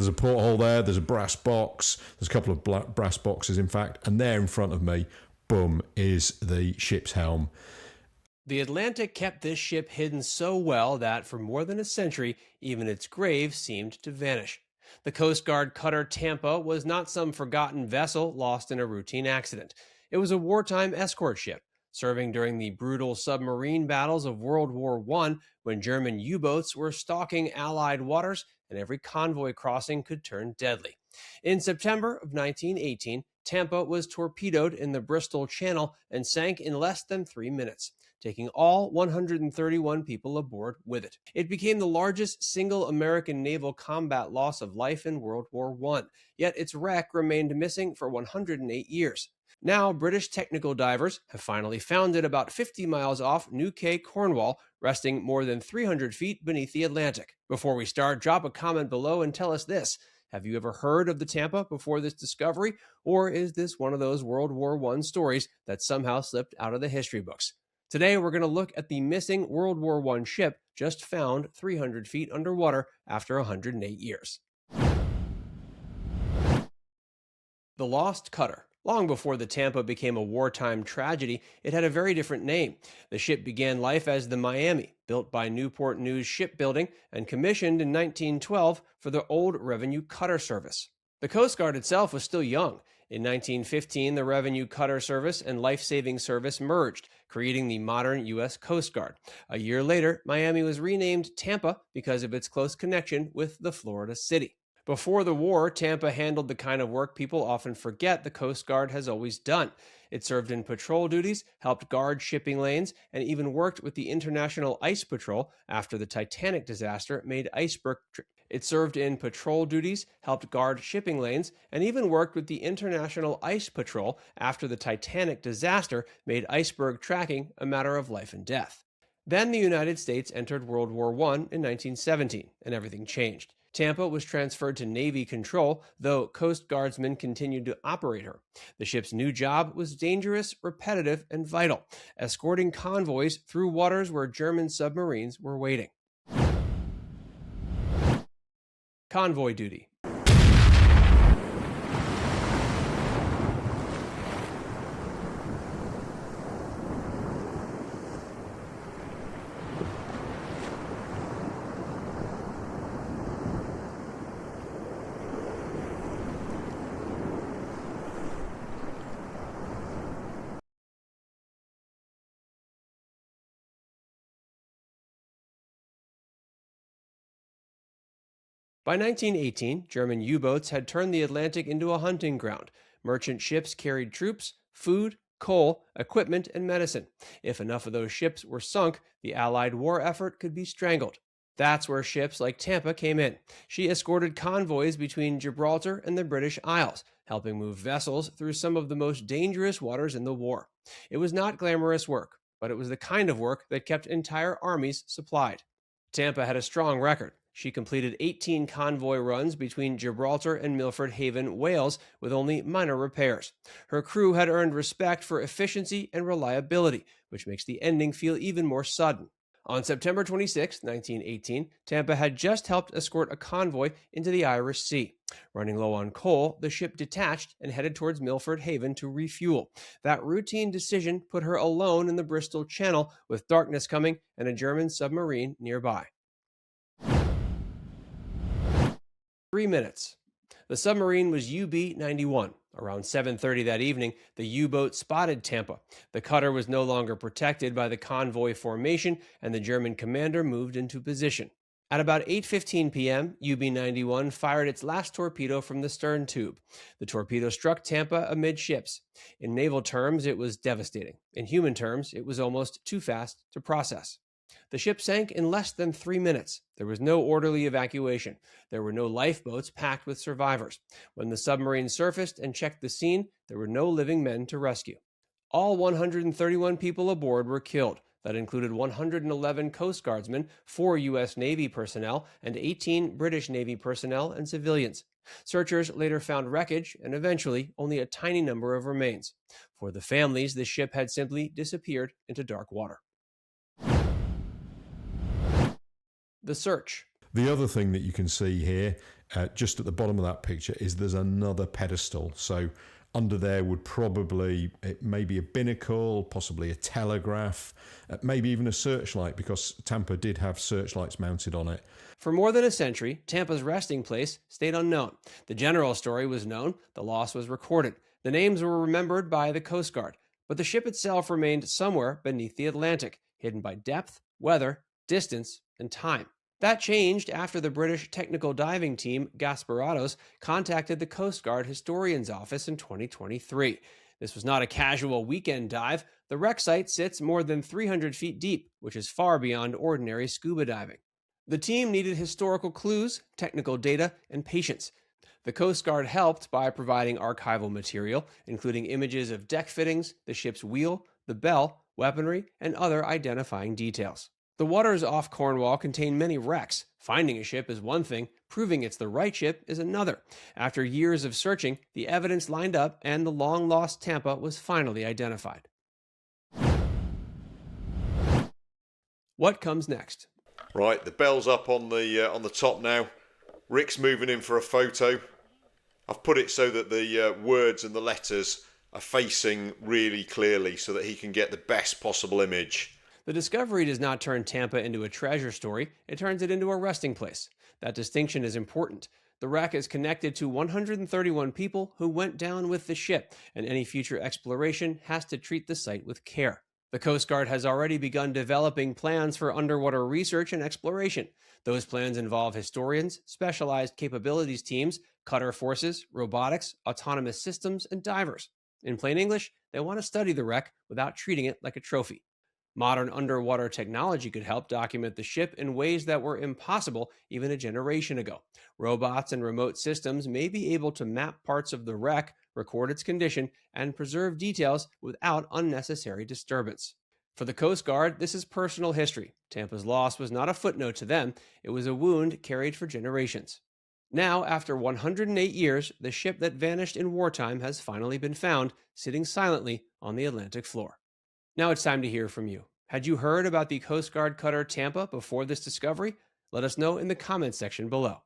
a porthole there, there's a brass box, there's a couple of brass boxes in fact, and there in front of me, boom, is the ship's helm. The Atlantic kept this ship hidden so well that for more than a century, even its grave seemed to vanish. The Coast Guard Cutter Tampa was not some forgotten vessel lost in a routine accident. It was a wartime escort ship, serving during the brutal submarine battles of World War I, when German U-boats were stalking Allied waters and every convoy crossing could turn deadly. In September of 1918, Tampa was torpedoed in the Bristol Channel and sank in less than 3 minutes, taking all 131 people aboard with it. It became the largest single American naval combat loss of life in World War I, yet its wreck remained missing for 108 years. Now, British technical divers have finally found it about 50 miles off New Quay, Cornwall, resting more than 300 feet beneath the Atlantic. Before we start, drop a comment below and tell us this. Have you ever heard of the Tampa before this discovery, or is this one of those World War I stories that somehow slipped out of the history books? Today, we're going to look at the missing World War I ship just found 300 feet underwater after 108 years. The Lost Cutter. Long before the Tampa became a wartime tragedy, it had a very different name. The ship began life as the Miami, built by Newport News Shipbuilding and commissioned in 1912 for the old Revenue Cutter Service. The Coast Guard itself was still young. In 1915, the Revenue Cutter Service and Life-Saving Service merged, creating the modern U.S. Coast Guard. A year later, Miami was renamed Tampa because of its close connection with the Florida city. Before the war, Tampa handled the kind of work people often forget the Coast Guard has always done. It served in patrol duties, helped guard shipping lanes, and even worked with the International Ice Patrol after the Titanic disaster made iceberg It served in patrol duties, helped guard shipping lanes, and even worked with the International Ice Patrol after the Titanic disaster made iceberg tracking a matter of life and death. Then the United States entered World War I in 1917, and everything changed. Tampa was transferred to Navy control, though Coast Guardsmen continued to operate her. The ship's new job was dangerous, repetitive, and vital, escorting convoys through waters where German submarines were waiting. Convoy duty. By 1918, German U-boats had turned the Atlantic into a hunting ground. Merchant ships carried troops, food, coal, equipment, and medicine. If enough of those ships were sunk, the Allied war effort could be strangled. That's where ships like Tampa came in. She escorted convoys between Gibraltar and the British Isles, helping move vessels through some of the most dangerous waters in the war. It was not glamorous work, but it was the kind of work that kept entire armies supplied. Tampa had a strong record. She completed 18 convoy runs between Gibraltar and Milford Haven, Wales, with only minor repairs. Her crew had earned respect for efficiency and reliability, which makes the ending feel even more sudden. On September 26, 1918, Tampa had just helped escort a convoy into the Irish Sea. Running low on coal, the ship detached and headed towards Milford Haven to refuel. That routine decision put her alone in the Bristol Channel, with darkness coming and a German submarine nearby. 3 minutes. The submarine was UB-91. Around 7:30 that evening, the U-boat spotted Tampa. The cutter was no longer protected by the convoy formation, and the German commander moved into position. At about 8:15 p.m., UB-91 fired its last torpedo from the stern tube. The torpedo struck Tampa amidships. In naval terms, it was devastating. In human terms, it was almost too fast to process. The ship sank in less than 3 minutes. There was no orderly evacuation. There were no lifeboats packed with survivors. When the submarine surfaced and checked the scene, there were no living men to rescue. All 131 people aboard were killed. That included 111 Coast Guardsmen, 4 U.S. Navy personnel, and 18 British Navy personnel and civilians. Searchers later found wreckage and eventually only a tiny number of remains. For the families, the ship had simply disappeared into dark water. The search. The other thing that you can see here just at the bottom of that picture there's another pedestal. So under there would probably, it may be a binnacle, possibly a telegraph, maybe even a searchlight, because Tampa did have searchlights mounted on it. For more than a century, Tampa's resting place stayed unknown. The general story was known, the loss was recorded, the names were remembered by the Coast Guard, but the ship itself remained somewhere beneath the Atlantic, hidden by depth, weather, distance, and time. That changed after the British technical diving team Gasparados contacted the Coast Guard Historian's Office in 2023. This was not a casual weekend dive. The wreck site sits more than 300 feet deep, which is far beyond ordinary scuba diving. The team needed historical clues, technical data, and patience. The Coast Guard helped by providing archival material, including images of deck fittings, the ship's wheel, the bell, weaponry, and other identifying details. The waters off Cornwall contain many wrecks. Finding a ship is one thing, proving it's the right ship is another. After years of searching, the evidence lined up and the long-lost Tampa was finally identified. What comes next? Right, the bell's up on the top now. Rick's moving in for a photo. I've put it so that the words and the letters are facing really clearly so that he can get the best possible image. The discovery does not turn Tampa into a treasure story, it turns it into a resting place. That distinction is important. The wreck is connected to 131 people who went down with the ship, and any future exploration has to treat the site with care. The Coast Guard has already begun developing plans for underwater research and exploration. Those plans involve historians, specialized capabilities teams, cutter forces, robotics, autonomous systems, and divers. In plain English, they want to study the wreck without treating it like a trophy. Modern underwater technology could help document the ship in ways that were impossible even a generation ago. Robots and remote systems may be able to map parts of the wreck, record its condition, and preserve details without unnecessary disturbance. For the Coast Guard, this is personal history. Tampa's loss was not a footnote to them, it was a wound carried for generations. Now, after 108 years, the ship that vanished in wartime has finally been found, sitting silently on the Atlantic floor. Now it's time to hear from you. Had you heard about the Coast Guard Cutter Tampa before this discovery? Let us know in the comments section below.